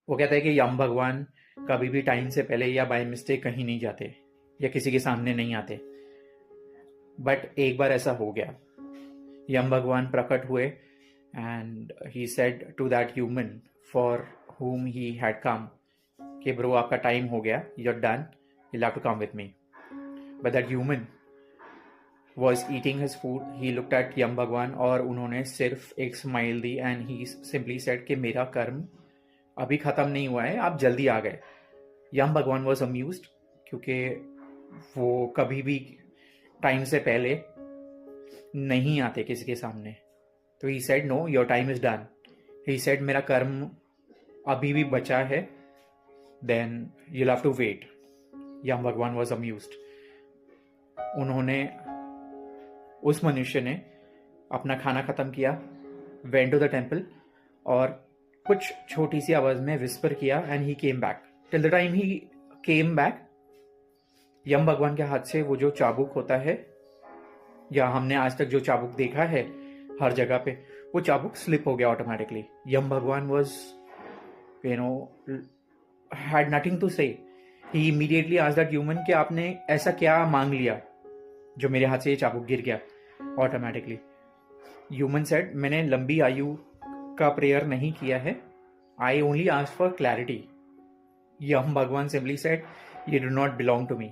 वो कहता है कि यम भगवान कभी भी टाइम से पहले या बाय मिस्टेक कहीं नहीं जाते या किसी के सामने नहीं आते। बट एक बार ऐसा हो गया, यम भगवान प्रकट हुए and he said to that human for whom he had come कि ब्रो आपका टाइम हो गया, you're done, you'll have to come with me. But that human was eating his food, he looked at यम भगवान और उन्होंने सिर्फ एक smile the and he simply said कि मेरा कर्म अभी ख़त्म नहीं हुआ है, आप जल्दी आ गए। यम भगवान वॉज अम्यूज्ड क्योंकि वो कभी भी टाइम से पहले नहीं आते किसी के सामने। तो he said no, your time is done. He said मेरा कर्म अभी भी बचा है, then you'll have to wait. Yama भगवान वॉज अम्यूज्ड। उन्होंने, उस मनुष्य ने अपना खाना खत्म किया, वेंट टू द टेम्पल और कुछ छोटी सी आवाज में विस्पर किया and he came back. Till the time he came back, Yama भगवान के हाथ से वो जो चाबुक होता है, या हमने आज तक जो चाबुक देखा है हर जगह पे, वो चाबुक स्लिप हो गया ऑटोमेटिकली। यम भगवान वॉज हैड नथिंग टू से। ही इमीडिएटली आस्क्ड दैट ह्यूमन कि आपने ऐसा क्या मांग लिया जो मेरे हाथ से ये चाबुक गिर गया ऑटोमेटिकली। ह्यूमन सेड मैंने लंबी आयु का प्रेयर नहीं किया है, I only ask for clarity. Yama भगवान simply said you do not belong to me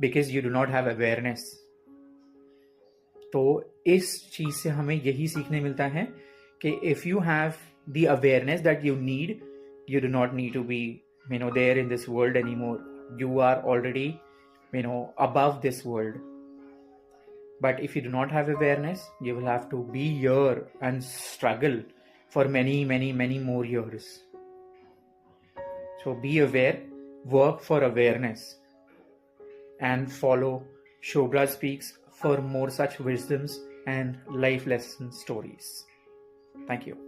because you do not have awareness. तो इस चीज से हमें यही सीखने मिलता है कि if you have the awareness that you need, you do not need to be there in this world anymore. You are already above this world. But if you do not have awareness, you will have to be here and struggle for many more years. So be aware, work for awareness, and follow Shobra Speaks for more such wisdoms and life lesson stories. Thank you.